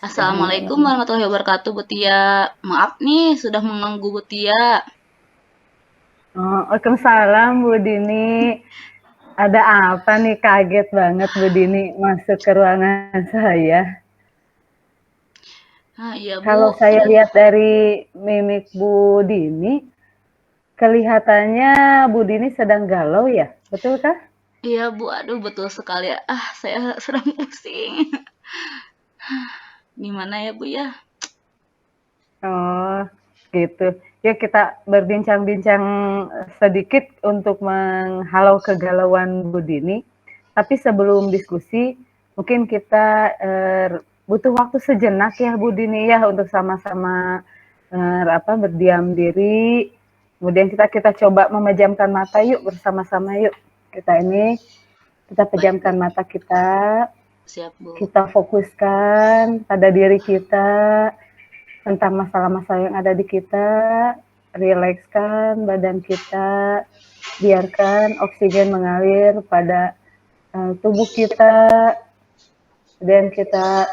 Assalamualaikum warahmatullahi wabarakatuh, Bu Tia. Maaf nih, sudah mengganggu Bu Tia. Oh, waalaikumsalam Bu Dini. Ada apa nih? Kaget banget Bu Dini masuk ke ruangan saya. Ah, iya Bu, Kalau saya aduh. lihat dari mimik Bu Dini, kelihatannya Bu Dini sedang galau ya? Betul kah? Iya Bu, aduh betul sekali ya. Saya sedang pusing. Gimana ya Bu ya? Oh, gitu. Yuk kita berbincang-bincang sedikit untuk menghalau kegalauan Bu Dini. Tapi sebelum diskusi, mungkin kita butuh waktu sejenak ya Bu Dini ya untuk sama-sama berdiam diri. Kemudian kita coba memejamkan mata yuk bersama-sama yuk. Kita Baik pejamkan Bu, mata kita, siap Bu. kita fokuskan pada diri kita, tentang masalah-masalah yang ada di kita, rilekskan badan kita, biarkan oksigen mengalir pada tubuh kita, dan kita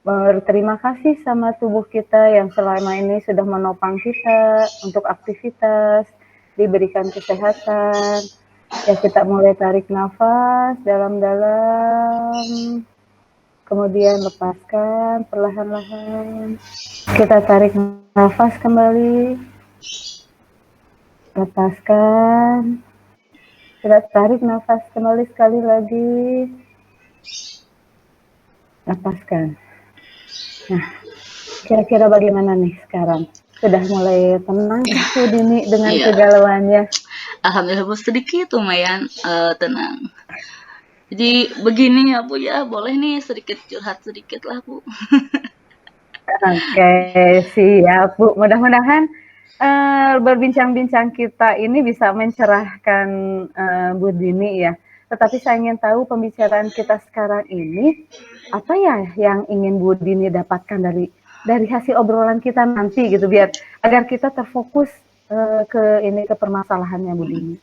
berterima kasih sama tubuh kita yang selama ini sudah menopang kita untuk aktivitas, diberikan kesehatan. Ya kita mulai tarik nafas dalam-dalam, kemudian lepaskan perlahan-lahan. Kita tarik nafas kembali, lepaskan. Kita tarik nafas kembali sekali lagi, lepaskan. Nah, kira-kira bagaimana nih sekarang? Sudah mulai tenangkah Bu Dini dengan Iya, kegalauannya? alhamdulillah Bu sedikit lumayan tenang. Jadi begini ya Bu ya, boleh nih sedikit curhat sedikit lah Bu. Oke, siap Bu. Mudah-mudahan berbincang-bincang kita ini bisa mencerahkan Bu Dini ya. Tetapi saya ingin tahu pembicaraan kita sekarang ini apa ya yang ingin Bu Dini dapatkan dari hasil obrolan kita nanti gitu biar agar kita terfokus ke permasalahannya Bu Dini.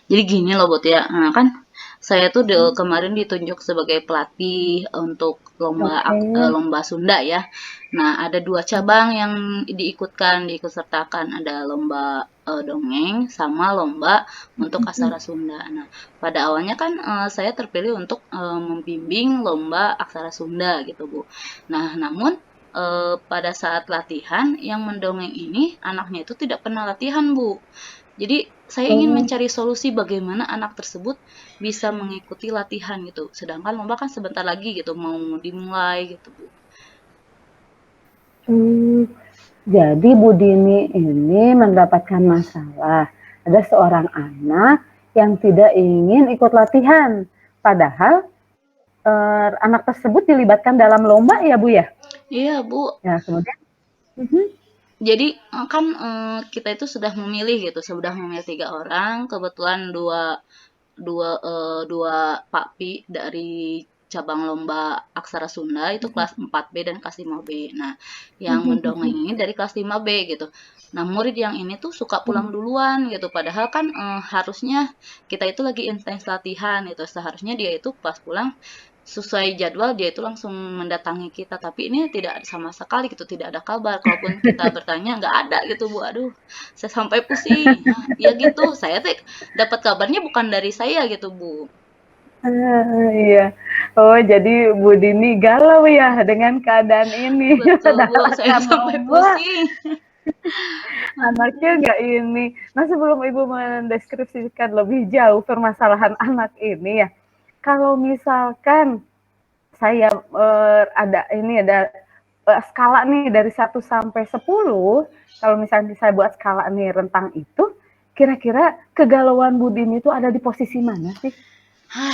Jadi gini loh Bot ya, nah, kan saya tuh kemarin ditunjuk sebagai pelatih untuk Oke. lomba Sunda ya. Nah ada dua cabang yang diikut sertakan, ada lomba dongeng sama lomba untuk aksara Sunda. Nah pada awalnya kan saya terpilih untuk membimbing lomba aksara Sunda gitu Bu. Nah namun pada saat latihan yang mendongeng ini anaknya itu tidak pernah latihan Bu. Jadi saya ingin Oh, mencari solusi bagaimana anak tersebut bisa mengikuti latihan gitu. Sedangkan lomba kan sebentar lagi gitu mau dimulai gitu, Bu. hmm. Jadi Bu Dini ini mendapatkan masalah. Ada seorang anak yang tidak ingin ikut latihan. Padahal anak tersebut dilibatkan dalam lomba ya Bu ya? Iya, Bu. Ya kemudian. Mhm. Jadi kan kita itu sudah memilih gitu, sudah memilih 3 orang, kebetulan dua dua dua Pakpi dari cabang lomba aksara Sunda itu kelas 4B dan kelas 5B. Nah, yang mendongeng ini dari kelas 5B gitu. Nah, murid yang ini tuh suka pulang duluan gitu. Padahal kan harusnya kita itu lagi intens latihan gitu. Seharusnya dia itu pas pulang sesuai jadwal dia itu langsung mendatangi kita. Tapi ini tidak sama sekali gitu, tidak ada kabar. Kalaupun kita bertanya nggak ada gitu Bu. Aduh, saya sampai pusing. Hah, ya gitu. Saya tuh dapat kabarnya bukan dari saya gitu Bu. Iya. Oh jadi Bu Dini galau ya dengan keadaan ini. Betul Bu, Padahal saya akan sampai lomba, pusing. anaknya nggak ini. Nah sebelum Ibu mendeskripsikan lebih jauh permasalahan anak ini ya, kalau misalkan saya ada skala nih dari 1 sampai 10. Kalau misalnya saya buat skala nih rentang itu, kira-kira kegalauan Budin itu ada di posisi mana sih?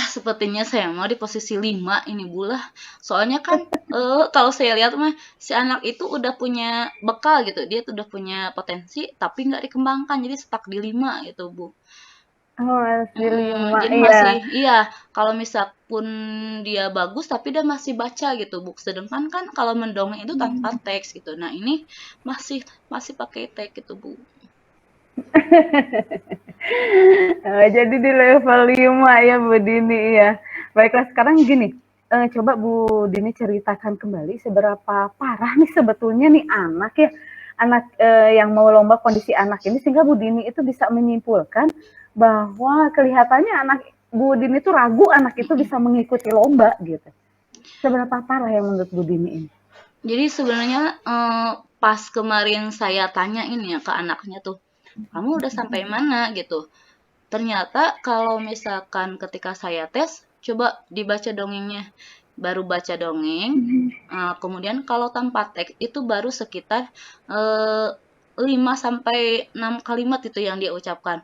Sepertinya saya mau di posisi 5 ini Bu lah. Soalnya kan kalau saya lihat mah si anak itu udah punya bekal gitu. Dia tuh udah punya potensi tapi nggak dikembangkan. Jadi stuck di 5 gitu Bu. Oh, masih 5 Jadi ya. masih iya, kalau misal pun dia bagus tapi dia masih baca gitu, Bu. Sedangkan kan kalau mendongeng itu tanpa teks gitu. Nah, ini masih masih pakai teks gitu, Bu. Jadi di level 5 ya Bu Dini ya. Baiklah sekarang gini. coba Bu Dini ceritakan kembali seberapa parah nih sebetulnya nih anak ya, yang mau lomba, kondisi anak ini sehingga Bu Dini itu bisa menyimpulkan bahwa kelihatannya Bu Dini itu ragu anak itu bisa mengikuti lomba gitu. Seberapa parah ya menurut Bu Dini ini? Jadi sebenarnya pas kemarin saya tanyain ya ke anaknya tuh, kamu udah sampai mana gitu. Ternyata kalau misalkan ketika saya tes, coba dibaca dongengnya. Baru baca dongeng, kemudian kalau tanpa teks itu baru sekitar 5 sampai 6 kalimat itu yang dia ucapkan.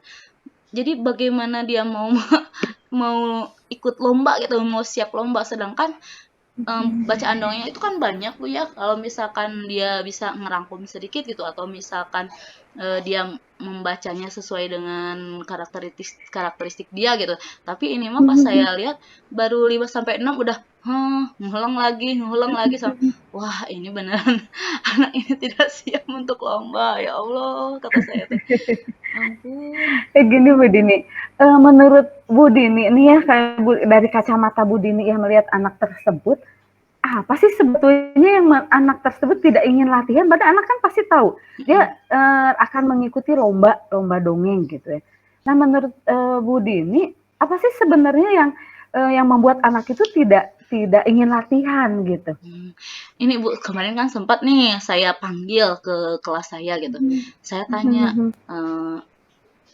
Jadi bagaimana dia mau mau ikut lomba gitu, mau siap lomba, sedangkan bacaan dongeng itu kan banyak Bu ya, kalau misalkan dia bisa ngerangkum sedikit gitu atau misalkan dia membacanya sesuai dengan karakteristik dia gitu. Tapi ini mah pas saya lihat baru 5 sampai 6 udah ngulang lagi wah ini beneran anak ini tidak siap untuk lomba. Ya Allah, kata saya teh. Ampun. Gini Bu Dini, menurut Bu Dini nih ya, dari kacamata Bu Dini yang melihat anak tersebut, apa sih sebetulnya yang anak tersebut tidak ingin latihan? Padahal anak kan pasti tahu dia akan mengikuti lomba dongeng gitu ya. Nah menurut Bu Dini, apa sih sebenarnya yang membuat anak itu tidak ingin latihan gitu? Ini Bu, kemarin kan sempat nih saya panggil ke kelas saya gitu. Saya tanya, eee,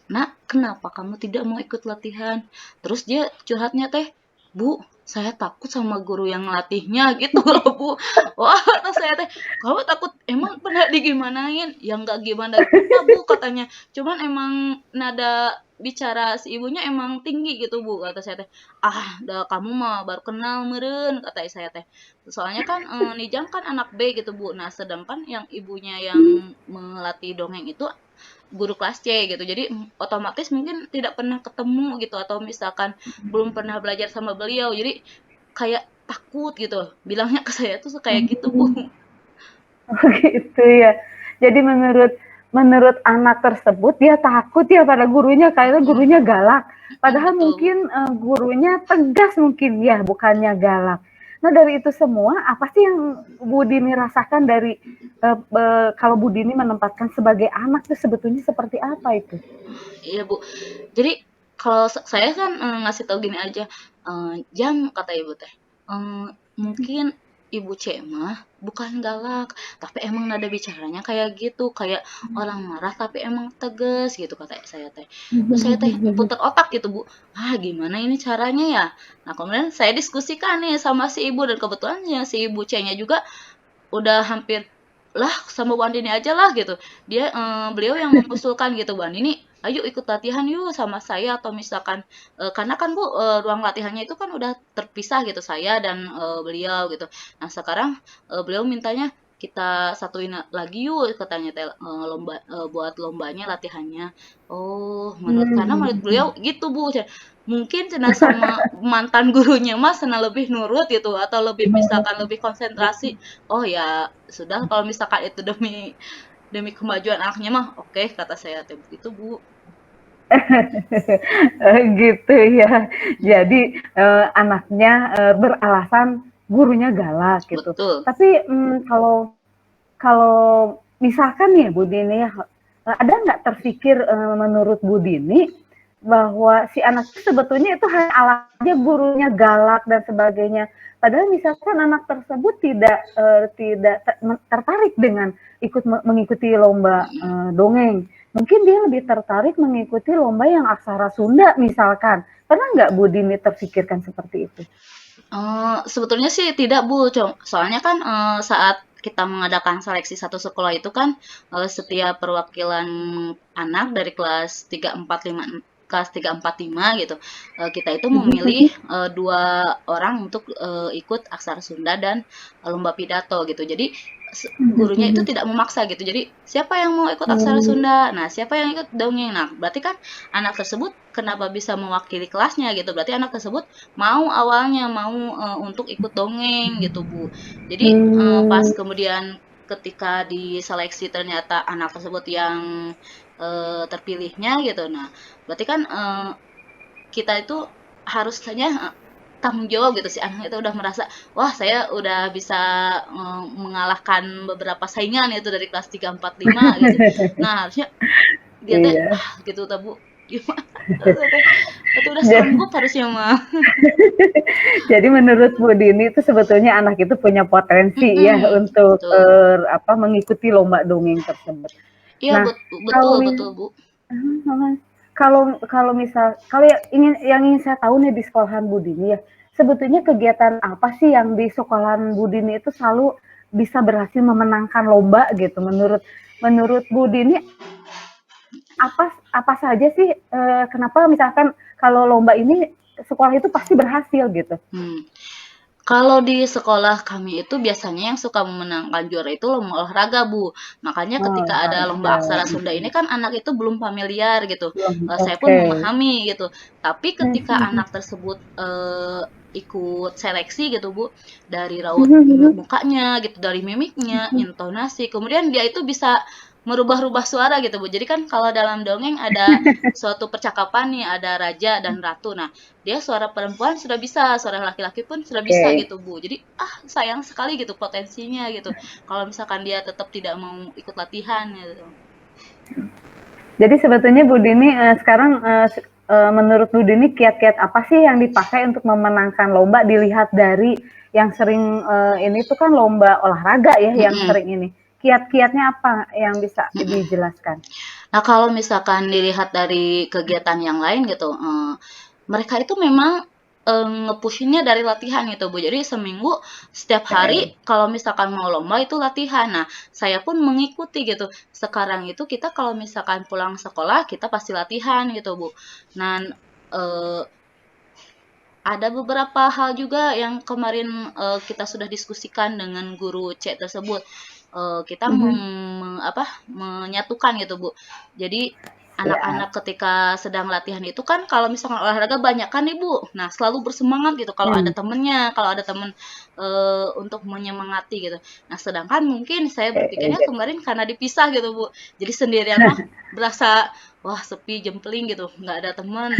"Nak, kenapa kamu tidak mau ikut latihan?" Terus dia curhatnya teh, "Bu, saya takut sama guru yang ngelatihnya," gitu loh Bu. Wah, kata saya teh, "Kamu takut emang pernah digimanain?" "Ya nggak gimana-gimana Bu," katanya, "cuman emang nada bicara si ibunya emang tinggi gitu Bu," kata saya teh. "Ah, dah kamu mah baru kenal meureun," kata saya teh. Soalnya kan Nijang kan anak B gitu Bu. Nah, sedangkan yang ibunya yang melatih dongeng itu guru kelas C gitu. Jadi otomatis mungkin tidak pernah ketemu gitu atau misalkan belum pernah belajar sama beliau. Jadi kayak takut gitu. Bilangnya ke saya tuh kayak gitu, Bu. Oh gitu ya. Jadi menurut anak tersebut dia takut ya pada gurunya karena gurunya galak. Padahal Betul. mungkin gurunya tegas mungkin ya, bukannya galak. Nah dari itu semua apa sih yang Bu Dini rasakan dari kalau Bu Dini menempatkan sebagai anak itu sebetulnya seperti apa itu? Iya, Bu. Jadi kalau saya kan ngasih tahu gini aja, "Jang," kata ibu teh, "mungkin Ibu C mah bukan galak, tapi emang nada bicaranya kayak gitu, kayak orang marah tapi emang tegas," gitu kata saya teh. Terus saya teh puter otak gitu, Bu, "Ah, gimana ini caranya ya?" Nah, kemudian saya diskusikan nih sama si ibu dan kebetulan ya si Ibu C-nya juga udah hampir, "Lah sama Bu Andini aja lah," gitu. Beliau yang mengusulkan gitu, "Bu Andini, ayo ikut latihan yuk sama saya," atau misalkan, karena kan Bu, ruang latihannya itu kan udah terpisah gitu, saya dan, beliau gitu. Nah sekarang, beliau mintanya, "Kita satuin lagi yuk," katanya teh, buat lombanya, latihannya. Oh, karena menurut beliau gitu Bu, mungkin cenah sama mantan gurunya mah cenah lebih nurut gitu atau lebih misalkan lebih konsentrasi. Oh ya sudah kalau misalkan itu demi demi kemajuan anaknya mah oke kata saya teh begitu Bu. Gitu ya. Jadi anaknya beralasan gurunya galak gitu. Betul. Tapi kalau kalau misalkan nih Bu Dini ya, ada nggak terpikir menurut Bu Dini bahwa si anak itu sebetulnya itu hanya alatnya gurunya galak dan sebagainya. Padahal misalkan anak tersebut tidak tertarik dengan mengikuti lomba dongeng. Mungkin dia lebih tertarik mengikuti lomba yang aksara Sunda misalkan. Pernah nggak Bu Dini terpikirkan seperti itu? Sebetulnya sih tidak Bu, soalnya kan saat kita mengadakan seleksi satu sekolah itu kan setiap perwakilan anak dari kelas 3, 4, 5 gitu. Kita itu memilih dua orang untuk ikut aksara Sunda dan lomba pidato gitu. Jadi gurunya itu tidak memaksa gitu. Jadi siapa yang mau ikut aksara Sunda? Nah, siapa yang ikut dongeng? Nah, berarti kan anak tersebut kenapa bisa mewakili kelasnya gitu. Berarti anak tersebut mau awalnya mau untuk ikut dongeng gitu, Bu. Jadi pas kemudian ketika diseleksi ternyata anak tersebut yang terpilihnya gitu. Nah, berarti kan kita itu harusnya tanggung jawab gitu, si anak itu udah merasa, wah saya udah bisa mengalahkan beberapa saingan itu dari kelas 3 4 5 gitu. Nah, harusnya dia teh Iya. gitu teh Bu. Gimana? Itu udah Ja- sanggup harusnya mah. Jadi menurut Bu Dini itu sebetulnya anak itu punya potensi ya Mm-mm, untuk betul. mengikuti lomba dongeng tersebut. Iya Nah, betul kalau betul Bu. kalau kalau misal kalau yang ingin saya tahu nih di sekolahan Bu Dini ya, sebetulnya kegiatan apa sih yang di sekolahan Bu Dini itu selalu bisa berhasil memenangkan lomba gitu menurut menurut Bu Dini apa apa saja sih kenapa misalkan kalau lomba ini sekolah itu pasti berhasil gitu. Hmm. Kalau di sekolah kami itu biasanya yang suka memenangkan juara itu lomba olahraga, Bu. Makanya Oh, ketika ada lomba olahraga. aksara Sunda ini kan anak itu belum familiar gitu. Belum, Saya pun oke. memahami gitu. Tapi ketika anak tersebut ikut seleksi gitu, Bu, dari raut mukanya gitu, dari mimiknya, intonasi, kemudian dia itu bisa merubah-rubah suara gitu, Bu. Jadi kan kalau dalam dongeng ada suatu percakapan nih, ada raja dan ratu. Nah, dia suara perempuan sudah bisa, suara laki-laki pun sudah bisa Oke. gitu, Bu. Jadi, sayang sekali gitu potensinya gitu. Kalau misalkan dia tetap tidak mau ikut latihan gitu. Jadi sebetulnya Bu Dini sekarang menurut Bu Dini kiat-kiat apa sih yang dipakai untuk memenangkan lomba dilihat dari yang sering ini tuh kan lomba olahraga ya yang Mm-mm, sering ini. Kiat-kiatnya apa yang bisa mm-mm. dijelaskan? Nah, kalau misalkan dilihat dari kegiatan yang lain gitu, mereka itu memang nge-push-nya dari latihan gitu, Bu. Jadi seminggu setiap hari Oke. kalau misalkan mau lomba itu latihan. Nah, saya pun mengikuti gitu. Sekarang itu kita kalau misalkan pulang sekolah kita pasti latihan gitu, Bu. Nah, eh, ada beberapa hal juga yang kemarin kita sudah diskusikan dengan guru C tersebut. Kita Mhm. menyatukan gitu, Bu. Jadi Siap. anak-anak ketika sedang latihan itu kan kalau misalkan olahraga banyak kan nih, Bu. Nah, selalu bersemangat gitu kalau ada Hmm. temennya, kalau ada temen untuk menyemangati gitu. Nah, sedangkan mungkin saya berpikirnya Oke. kemarin karena dipisah gitu, Bu. Jadi sendirian mah berasa wah sepi jempling gitu, nggak ada temen.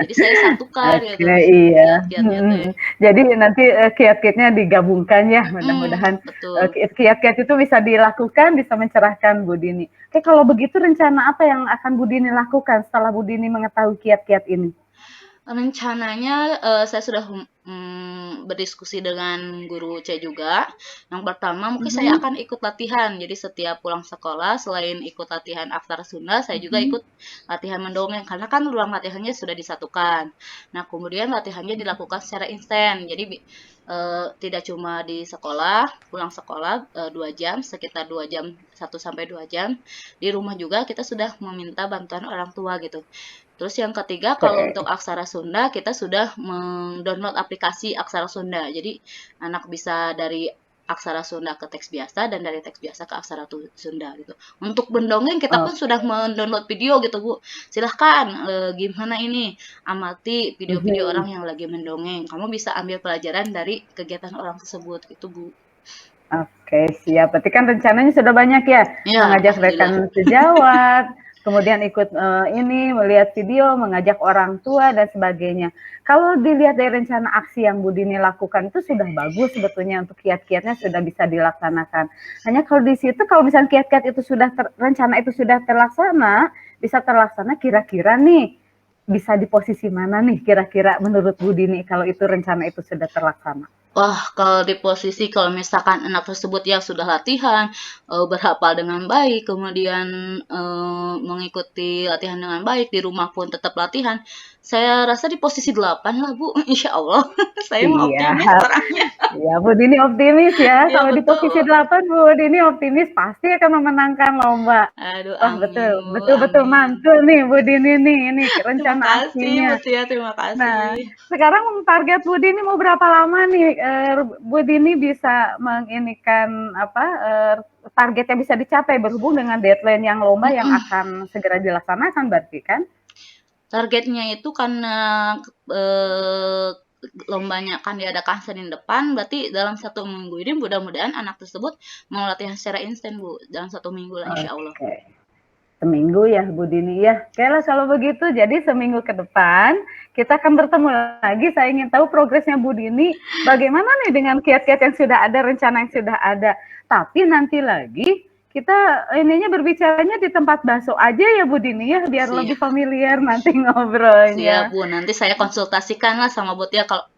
Jadi saya satukan gitu Oke, iya. kiat-kiatnya teh. Jadi nanti kiat-kiatnya digabungkan ya, Mhm, mudah-mudahan betul. kiat-kiat itu bisa dilakukan, bisa mencerahkan Bu Dini. Oke, kalau begitu rencana apa yang akan Bu Dini lakukan setelah Bu Dini mengetahui kiat-kiat ini? Rencananya, saya sudah, berdiskusi dengan guru C juga. Yang pertama mungkin saya Mhm, akan ikut latihan. Jadi setiap pulang sekolah selain ikut latihan aksara Sunda, saya juga mhm. ikut latihan mendongeng karena kan ruang latihannya sudah disatukan. Nah, kemudian latihannya dilakukan secara instan. Jadi tidak cuma di sekolah, pulang sekolah 2 jam, sekitar 2 jam, 1 sampai 2 jam. Di rumah juga kita sudah meminta bantuan orang tua gitu. Terus yang ketiga, kalau untuk Oke. aksara Sunda, kita sudah mendownload aplikasi aksara Sunda. Jadi, anak bisa dari aksara Sunda ke teks biasa dan dari teks biasa ke aksara Sunda gitu. Untuk mendongeng kita pun Oh, sudah mendownload video gitu, Bu. Silahkan, gimana ini, amati video-video mhm. orang yang lagi mendongeng. Kamu bisa ambil pelajaran dari kegiatan orang tersebut gitu, Bu. Oke, siap. Berarti kan rencananya sudah banyak ya, Ya, mengajak alhamdulillah. rekan sejawat, kemudian ikut ini melihat video, mengajak orang tua dan sebagainya. Kalau dilihat dari rencana aksi yang Bu Dini lakukan itu sudah bagus sebetulnya untuk kiat-kiatnya sudah bisa dilaksanakan. Hanya kalau di situ kalau misalnya kiat-kiat itu sudah rencana itu sudah terlaksana, bisa terlaksana kira-kira nih bisa di posisi mana nih kira-kira menurut Bu Dini kalau itu rencana itu sudah terlaksana? Wah, kalau di posisi kalau misalkan anak tersebut ya sudah latihan, berhafal dengan baik, kemudian, mengikuti latihan dengan baik, di rumah pun tetap latihan, saya rasa di posisi 8 lah, Bu, insya Allah. Saya mah Iya. optimis orangnya. Ya, Bu Dini optimis ya. Iya Kalau di posisi betul. 8, Bu Dini optimis pasti akan memenangkan lomba. Aduh, Wah, betul, amin betul, betul amin. mantul nih Bu Dini nih, ini Terima rencana kasih, aksinya. Mutia, terima Nah, kasih. sekarang target Bu Dini mau berapa lama nih Bu Dini bisa menginikan apa targetnya bisa dicapai berhubung dengan deadline yang lomba yang Mhm. akan segera dilaksanakan berarti kan? Targetnya itu karena, eee, lombanya akan diadakan Senin depan, berarti dalam 1 minggu ini mudah-mudahan anak tersebut mau latihan secara instan, Bu, dalam 1 minggu lah insya Allah. Oke. Seminggu ya Bu Dini ya. Oke lah kalau begitu, jadi seminggu ke depan kita akan bertemu lagi. Saya ingin tahu progresnya Bu Dini, bagaimana nih dengan kiat-kiat yang sudah ada, rencana yang sudah ada. Tapi nanti lagi kita ininya berbicaranya di tempat bakso aja ya Bu Dini ya, biar lebih Siap, familiar nanti siap ngobrolnya. Bu. Nanti saya konsultasikan lah sama Bu Tia kalau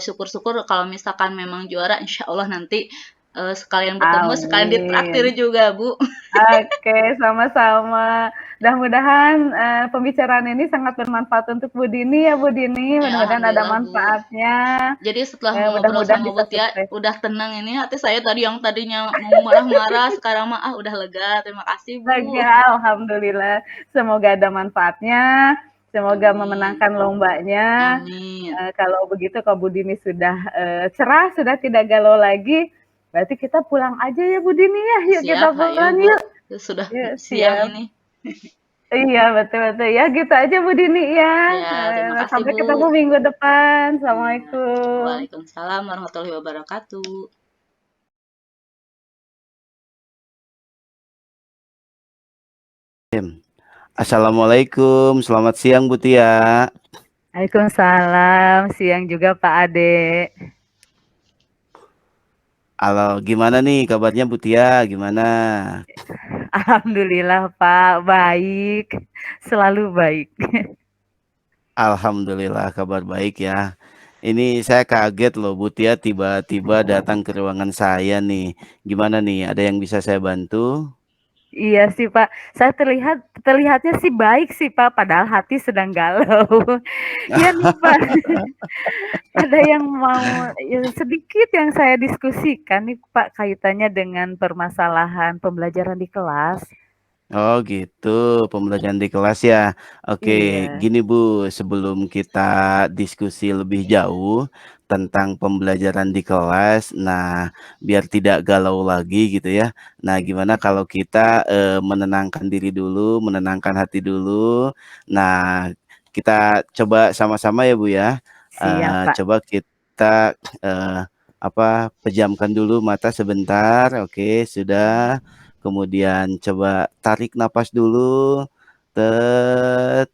syukur-syukur kalau misalkan memang juara, insya Allah nanti sekalian bertemu, sekalian ditraktir Amin. juga Bu. Oke, sama-sama. Mudah-mudahan pembicaraan ini sangat bermanfaat untuk Bu Dini ya Bu Dini. Ya, Mudah-mudahan ada alhamdulillah Bu. manfaatnya. Jadi setelah ngobrol Mudah-mudahan sama bisa Bu Tia, sukses. udah tenang ini hati saya tadi yang tadinya mau marah-marah, sekarang mah udah lega. Terima kasih Bu. Lega, alhamdulillah. Semoga ada manfaatnya. Semoga Amin. memenangkan lombanya. Amin. Kalau begitu, kalau Bu Dini sudah cerah, sudah tidak galau lagi, berarti kita pulang aja ya Bu Dini ya. Yuk Siap, kita hayo pulang Bu. yuk. Sudah Yuk, siang siap. ini. Iya, betul-betul. Ya, gitu aja Bu Dini ya. Ya, terima kasih Sampai Bu. ketemu minggu depan. Iya. Assalamualaikum. Waalaikumsalam warahmatullahi wabarakatuh. Assalamualaikum, selamat siang Bu Tia. Waalaikumsalam. Siang juga Pak Ade. Halo, gimana nih kabarnya Bu Tia? Gimana? Alhamdulillah Pak, baik. Selalu baik. Alhamdulillah kabar baik ya. Ini saya kaget loh Bu Tia tiba-tiba datang ke ruangan saya nih. Gimana nih? Ada yang bisa saya bantu? Iya sih Pak, saya terlihatnya sih baik sih Pak, padahal hati sedang galau. Iya nih Pak, ada yang mau ya, sedikit yang saya diskusikan nih Pak kaitannya dengan permasalahan pembelajaran di kelas. Oh gitu, pembelajaran di kelas ya. Oke, Iya, gini Bu, sebelum kita diskusi lebih jauh tentang pembelajaran di kelas, nah biar tidak galau lagi gitu ya. Nah, gimana kalau kita menenangkan diri dulu, menenangkan hati dulu. Nah, kita coba sama-sama ya Bu ya. siap Pak. Coba kita eh, pejamkan dulu mata sebentar. Oke, sudah. Kemudian coba tarik napas dulu. Tet.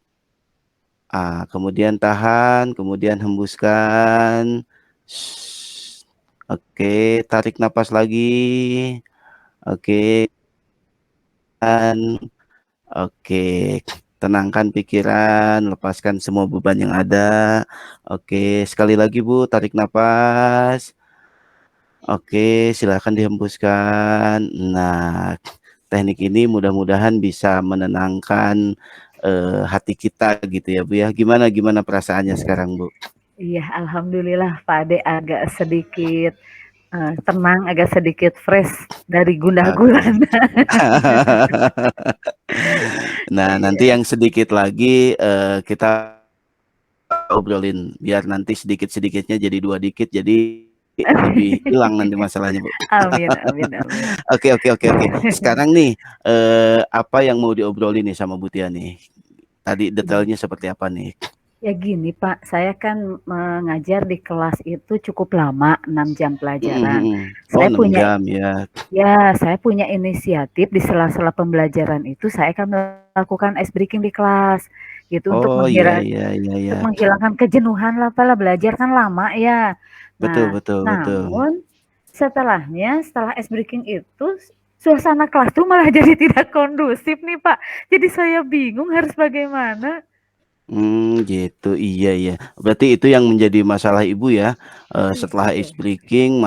Kemudian tahan, kemudian hembuskan. Shh. Oke, tarik napas lagi. Oke, dan oke. Tenangkan pikiran, lepaskan semua beban yang ada. Oke, sekali lagi Bu, tarik napas. Oke, silakan dihembuskan. Nah, teknik ini mudah-mudahan bisa menenangkan hati kita gitu ya Bu ya. Gimana gimana perasaannya sekarang Bu? Iya, alhamdulillah Pak Ade agak sedikit tenang, agak sedikit fresh dari gundah Oke. gulana. Nah, nanti Iya. yang sedikit lagi kita obrolin biar nanti sedikit-sedikitnya jadi dua dikit jadi lebih hilang nanti masalahnya Bu. Amin, amin, amin. Oke oke oke oke. Sekarang nih apa yang mau diobrolin nih sama Bu Tia nih? Tadi detailnya seperti apa nih? Ya gini Pak, saya kan mengajar di kelas itu cukup lama, 6 jam pelajaran. Oh Saya 6 punya jam ya. saya punya inisiatif di sela-sela pembelajaran itu saya akan melakukan ice breaking di kelas, gitu Oh iya iya iya iya. untuk menghilangkan kejenuhan lah, Pak, belajar kan lama ya. Betul Nah, betul betul. namun setelah ice breaking itu suasana kelas tuh malah jadi tidak kondusif nih, Pak. Jadi saya bingung harus bagaimana. Gitu. Iya iya. Berarti itu yang menjadi masalah Ibu ya. Setelah Iya. ice breaking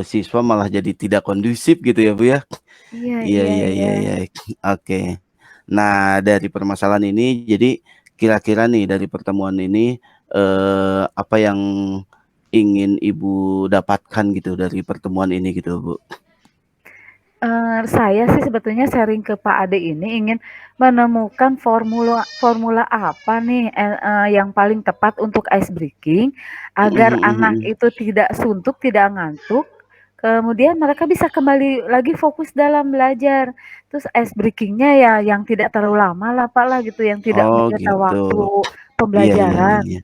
siswa malah jadi tidak kondusif gitu ya Bu ya. Iya Iya iya iya iya. iya iya. Oke. Nah, dari permasalahan ini jadi kira-kira nih dari pertemuan ini apa yang ingin Ibu dapatkan gitu dari pertemuan ini gitu Bu? Saya sih sebetulnya sharing ke Pak Ade ini ingin menemukan formula formula apa nih, yang paling tepat untuk ice breaking, agar anak itu tidak suntuk, tidak ngantuk, kemudian mereka bisa kembali lagi fokus dalam belajar. Terus ice breaking-nya ya yang tidak terlalu lama lah Pak lah gitu, yang tidak Oh menyita gitu. waktu Iya iya iya pembelajaran. iya.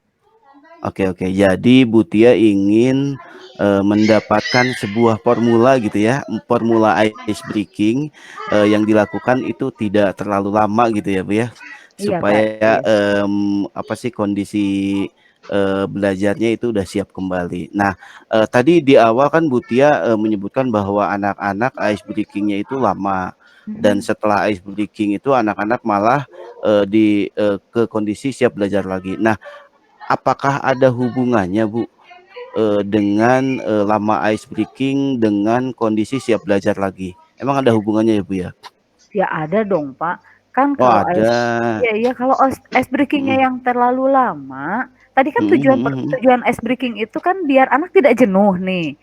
Oke oke. Jadi Bu Tia ingin mendapatkan sebuah formula gitu ya, formula ice breaking yang dilakukan itu tidak terlalu lama gitu ya Bu ya, Iya Kak, supaya iya. apa sih kondisi belajarnya itu udah siap kembali. Nah, tadi di awal kan Bu Tia menyebutkan bahwa anak-anak ice breaking-nya itu lama dan Mhm. setelah ice breaking itu anak-anak malah ke kondisi siap belajar lagi. Nah, apakah ada hubungannya Bu dengan lama ice breaking dengan kondisi siap belajar lagi? Emang ada hubungannya ya Bu ya? Ya ada dong Pak. Kan Oh kalau ada. iya kalau ice breaking-nya Mhm. yang terlalu lama, tadi kan Mhm mhm mhm. tujuan ice breaking itu kan biar anak tidak jenuh nih.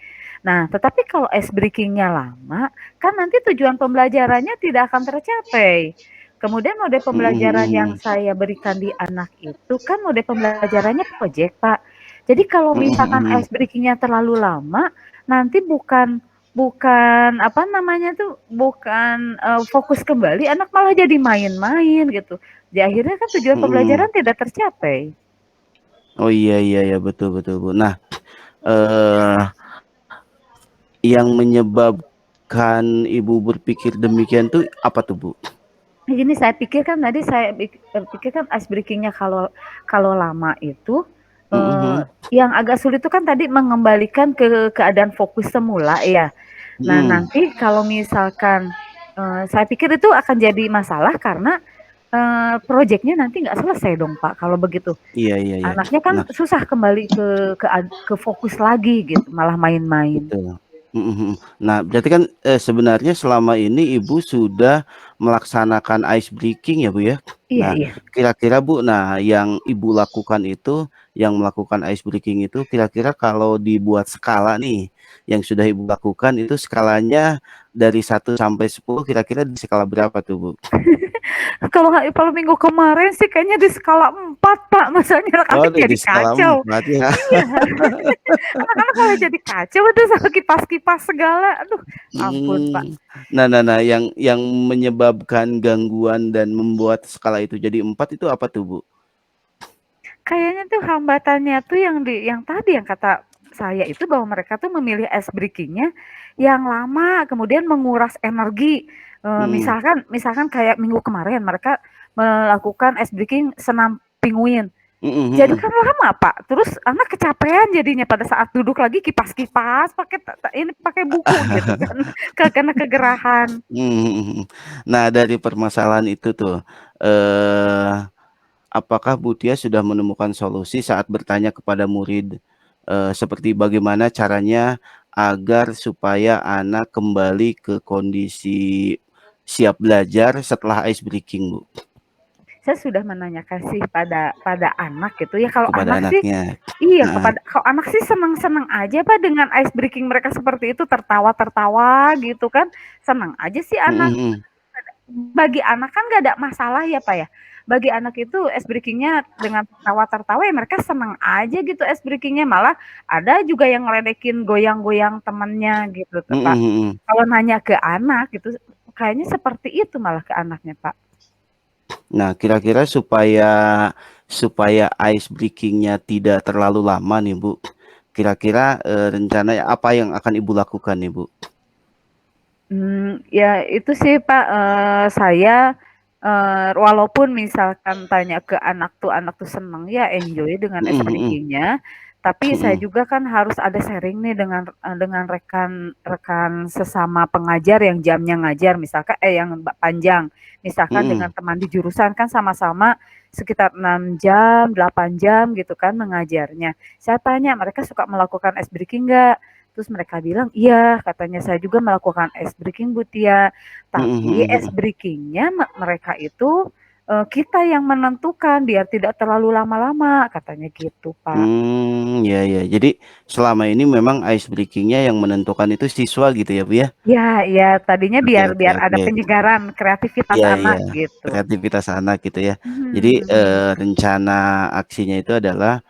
Nah, tetapi kalau ice breaking-nya lama, kan nanti tujuan pembelajarannya tidak akan tercapai. Kemudian mode Mhm pembelajaran yang mhm. saya berikan di anak itu kan mode pembelajarannya project, Pak. Jadi kalau Mhm misalkan mhm. ice breaking-nya terlalu lama, nanti bukan bukan apa namanya tuh, bukan, fokus kembali, anak malah jadi main-main gitu. Di akhirnya kan tujuan Mhm. pembelajaran tidak tercapai. Oh iya iya ya betul betul Bu. Nah, eh yang menyebabkan Ibu berpikir demikian tuh apa tuh Bu? Ini saya pikir kan tadi pikir kan ice breaking-nya kalau kalau lama itu, Mhm mhm. yang agak sulit itu kan tadi mengembalikan ke keadaan fokus semula ya. Nah Mhm. nanti kalau misalkan, saya pikir itu akan jadi masalah karena, projeknya nanti nggak selesai dong Pak kalau begitu. Iya iya iya. Anaknya kan Nah, susah kembali ke fokus lagi gitu, malah main-main. betul. Mhm mhm. Nah, berarti kan sebenarnya selama ini Ibu sudah melaksanakan ice breaking ya Bu ya? Iya Nah, iya. kira-kira Bu, nah yang Ibu lakukan itu, yang melakukan ice breaking itu kira-kira kalau dibuat skala nih, yang sudah Ibu lakukan itu skalanya dari 1 sampai 10 kira-kira di skala berapa tuh Bu? Kalau minggu kemarin sih kayaknya di skala 4 Pak, masanya Oh, anak-anak di jadi skala kacau. 4 ya. Iya, anak-anak malah jadi kacau itu sama kipas-kipas segala, aduh ampun Pak. Mmm. Nah, yang menyebabkan gangguan dan membuat skala itu jadi 4 itu apa tuh, Bu? Kayaknya tuh hambatannya tuh yang tadi yang kata saya itu bahwa mereka tuh memilih ice breaking-nya yang lama, kemudian menguras energi. Mhm. Misalkan misalkan kayak minggu kemarin mereka melakukan ice breaking senam penguin. Mhm Jadi mhm. kan lama, Pak. Terus anak kecapean jadinya pada saat duduk lagi kipas-kipas, pakai ini pakai buku gitu kan, karena kegerahan. Mhm mhm. Nah, dari permasalahan itu tuh, eee, apakah Bu Tia sudah menemukan solusi saat bertanya kepada murid, seperti bagaimana caranya agar supaya anak kembali ke kondisi siap belajar setelah ice breaking, Bu? Saya sudah menanyakan sih pada anak gitu ya, kalau Kepada anak sih anaknya. iya, Heeh. kalau anak sih senang-senang aja Pak dengan ice breaking mereka seperti itu, tertawa-tertawa gitu kan, senang aja sih Mhm anak. mhm. Bagi anak kan nggak ada masalah ya Pak ya, bagi anak itu ice breaking-nya dengan tertawa-tertawa ya mereka senang aja gitu ice breaking-nya, malah ada juga yang ngeledekin goyang-goyang temennya gitu tuh Mhm Pak. mhm. Kalau nanya ke anak gitu, kayaknya seperti itu malah ke anaknya Pak. Nah, kira-kira supaya supaya ice breaking-nya tidak terlalu lama nih, Bu. Kira-kira, rencana apa yang akan Ibu lakukan nih, Bu? Ya itu sih Pak, saya, walaupun misalkan tanya ke anak tuh seneng ya enjoy dengan Mhm ice mhm. breaking-nya, tapi saya Mhm. juga kan harus ada sharing nih dengan rekan rekan sesama pengajar yang jamnya ngajar misalkan yang panjang. Misalkan dengan Mhm. teman di jurusan kan sama-sama sekitar 6 jam, 8 jam gitu kan mengajarnya. Saya tanya, "Mereka suka melakukan ice breaking nggak?" Terus mereka bilang, "Iya," katanya, "saya juga melakukan ice breaking Bu Tia, Mhm tapi mhm ice mhm. breaking-nya mereka itu, kita yang menentukan biar tidak terlalu lama-lama," katanya gitu, Pak. Ya ya. Jadi selama ini memang ice breaking-nya yang menentukan itu siswa gitu ya, Bu, ya? Ya ya tadinya Oke biar oke biar ada oke. penyegaran kreativitas Iya iya. anak gitu. Kreativitas anak gitu ya. Jadi, Mhm. rencana aksinya itu adalah,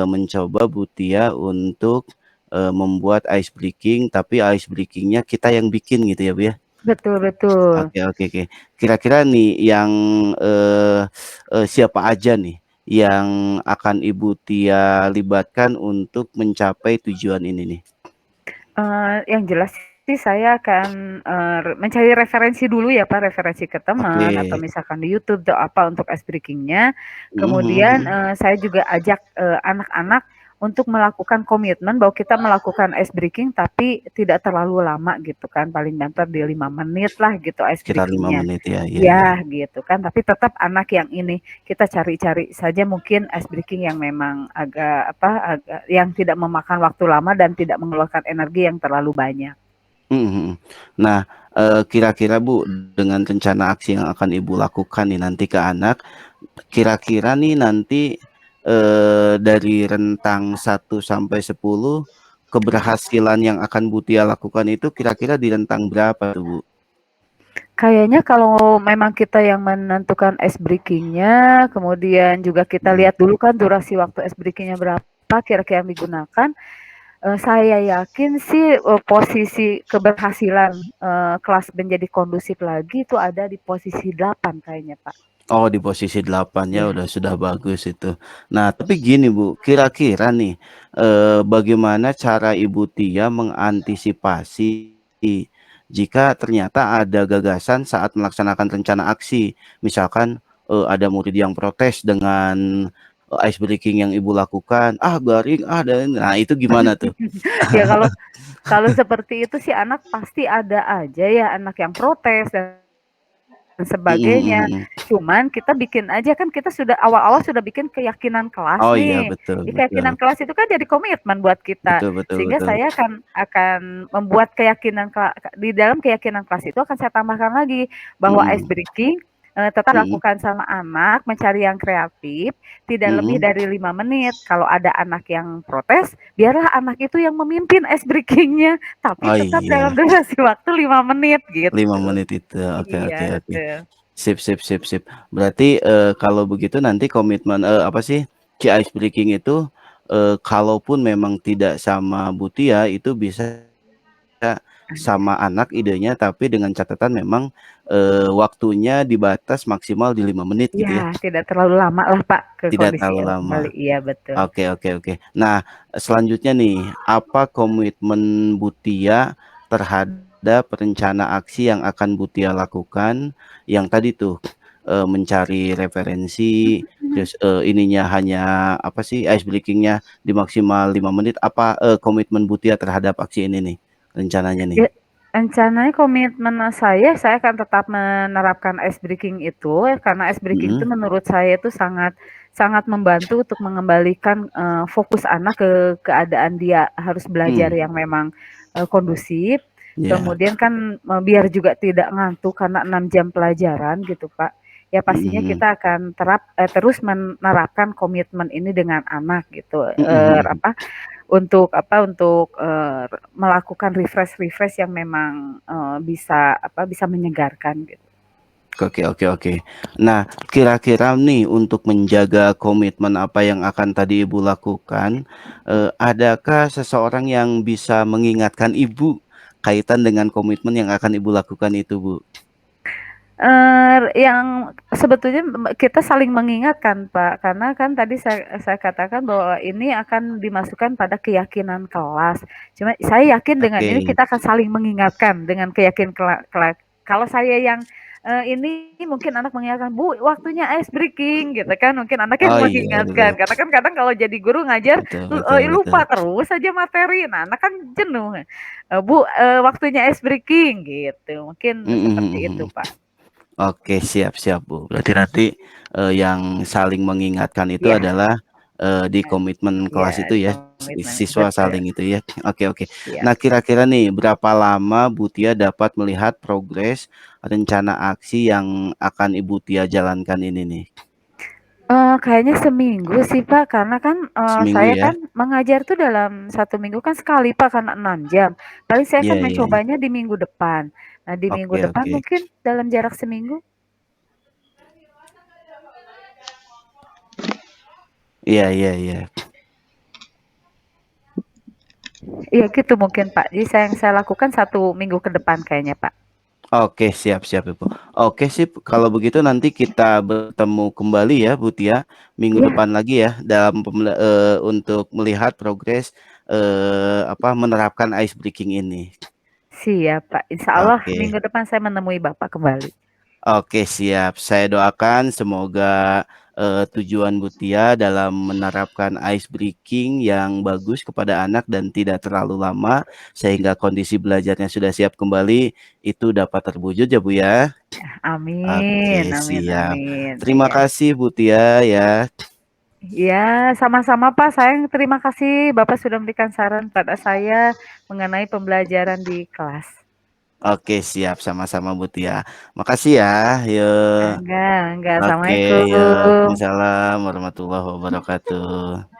mencoba Bu Tia untuk, membuat ice breaking, tapi ice breaking-nya kita yang bikin gitu ya, Bu, ya? Betul betul. Oke oke oke. Kira-kira nih yang, eee siapa aja nih yang akan Ibu Tia libatkan untuk mencapai tujuan ini nih? Yang jelas sih saya akan, mencari referensi dulu ya Pak, referensi ke teman atau Oke. misalkan di YouTube atau apa untuk ice breaking-nya. Mhm Kemudian, mhm. saya juga ajak, anak-anak untuk melakukan komitmen bahwa kita melakukan ice breaking tapi tidak terlalu lama gitu kan, paling banter di 5 menit lah gitu ice Sekitar 5 breaking-nya. menit ya, iya iya. Ya gitu kan, tapi tetap anak yang ini, kita cari-cari saja mungkin ice breaking yang memang agak apa, agak yang tidak memakan waktu lama dan tidak mengeluarkan energi yang terlalu banyak. Mhm mhm. Nah, kira-kira Bu, dengan rencana aksi yang akan Ibu lakukan nih nanti ke anak, kira-kira nih nanti, dari rentang 1 sampai 10, keberhasilan yang akan Bu Tia lakukan itu kira-kira di rentang berapa tuh, Bu? Kayaknya kalau memang kita yang menentukan ice breaking-nya, kemudian juga kita Mhm. lihat dulu kan durasi waktu ice breaking-nya berapa kira-kira yang digunakan, saya yakin sih, posisi keberhasilan, kelas menjadi kondusif lagi itu ada di posisi 8 kayaknya, Pak. Oh, di posisi 8 ya Iya. sudah bagus itu. Nah, tapi gini Bu, kira-kira nih, bagaimana cara Ibu Tia mengantisipasi jika ternyata ada gagasan saat melaksanakan rencana aksi? Misalkan, ada murid yang protes dengan, ice breaking yang Ibu lakukan, "Ah, garing ah," nah itu gimana tuh? Ya kalau kalau seperti itu sih anak pasti ada aja ya anak yang protes dan Mhm mhm sebagainya. mhm. Cuman kita bikin aja kan kita sudah awal-awal sudah bikin keyakinan kelas Oh iya, nih. betul Di betul. keyakinan kelas itu kan jadi komitmen buat kita. Betul betul Sehingga betul. saya akan membuat keyakinan di dalam keyakinan kelas itu akan saya tambahkan lagi bahwa ice Mhm. breaking, tetap Mhm. dilakukan sama anak, mencari yang kreatif, tidak lebih Mhm. dari 5 menit. Kalau ada anak yang protes, biarlah anak itu yang memimpin ice breaking-nya, tapi Oh tetap dalam iya. durasi waktu 5 menit 5 gitu. menit itu. Oke oke Iya, oke. betul. Sip sip sip sip. Berarti, kalau begitu nanti komitmen apa sih, ice breaking itu, kalaupun memang tidak sama Bu Tia, itu bisa sama anak idenya, tapi dengan catatan memang, waktunya dibatas maksimal di 5 menit Iya, gitu ya? tidak terlalu lama lah, Pak, ke Tidak kondisi terlalu yang lama. kembali. Iya, betul. Oke oke oke. Nah, selanjutnya nih, apa komitmen Bu Tia terhadap rencana aksi yang akan Bu Tia lakukan, yang tadi tuh, mencari referensi, Mhm. terus, ininya hanya apa sih, ice breaking-nya di maksimal 5 menit, apa, komitmen Bu Tia terhadap aksi ini nih, rencananya nih? Ya, rencananya komitmen saya akan tetap menerapkan ice breaking itu, karena ice breaking itu Mhm, menurut saya itu sangat sangat membantu untuk mengembalikan, fokus anak ke keadaan dia harus belajar mmm, yang memang, kondusif. iya, Kemudian kan, biar juga tidak ngantuk karena 6 jam pelajaran gitu, Pak. Ya mhm pastinya mhm, kita akan terus menerapkan komitmen ini dengan anak gitu, mhm mhm. untuk, melakukan refresh-refresh yang memang, bisa menyegarkan gitu. Oke oke oke. Nah, kira-kira nih untuk menjaga komitmen apa yang akan tadi Ibu lakukan, adakah seseorang yang bisa mengingatkan Ibu kaitan dengan komitmen yang akan Ibu lakukan itu, Bu? Yang sebetulnya kita saling mengingatkan, Pak, karena kan tadi saya katakan bahwa ini akan dimasukkan pada keyakinan kelas. Cuma saya yakin dengan Oke. ini kita akan saling mengingatkan dengan keyakinan kalau saya yang, ini mungkin anak mengingatkan, "Bu, waktunya ice breaking," gitu kan, mungkin anak yang Oh iya mengingatkan. betul. Karena kan kadang kalau jadi guru ngajar, Betul betul betul. lupa terus saja materi. Nah, anak kan jenuh. "Bu, waktunya ice breaking," gitu. Mungkin Mhm mhm seperti itu, mhm. Pak. Oke, siap siap, Bu. Berarti nanti, yang saling mengingatkan itu Iya, adalah, di komitmen iya, kelas itu di ya, komitmen, siswa betul, saling itu ya. Oke oke. siap. Nah, kira-kira nih berapa lama Bu Tia dapat melihat progres rencana aksi yang akan Ibu Tia jalankan ini nih? Kayaknya seminggu sih, Pak, karena kan, Seminggu saya ya? kan mengajar tuh dalam 1 minggu kan sekali, Pak, karena 6 jam. Paling saya Iya akan iya iya. mencobanya di minggu depan. Nah, di minggu Oke depan oke. mungkin dalam jarak seminggu, Iya iya iya. iya gitu mungkin, Pak. Jadi yang saya lakukan 1 minggu ke depan kayaknya, Pak. Oke, siap-siap Ibu. Oke sip, kalau begitu nanti kita bertemu kembali ya Bu Tia, minggu Iya, depan lagi ya dalam untuk melihat progres menerapkan ice breaking ini. siap Pak. Insya Allah Oke. minggu depan saya menemui Bapak kembali. Oke, siap. Saya doakan semoga tujuan Butia dalam menerapkan ice breaking yang bagus kepada anak dan tidak terlalu lama sehingga kondisi belajarnya sudah siap kembali itu dapat terwujud ya Bu ya. Amin, Oke, amin, siap. amin. Terima Iya. kasih Butia ya. Ya, sama-sama Pak. Saya terima kasih Bapak sudah memberikan saran pada saya mengenai pembelajaran di kelas. Oke, siap sama-sama Butia. Makasih ya. Yuk. Enggak, Oke, yuk. Assalamualaikum. Waalaikumsalam warahmatullahi wabarakatuh.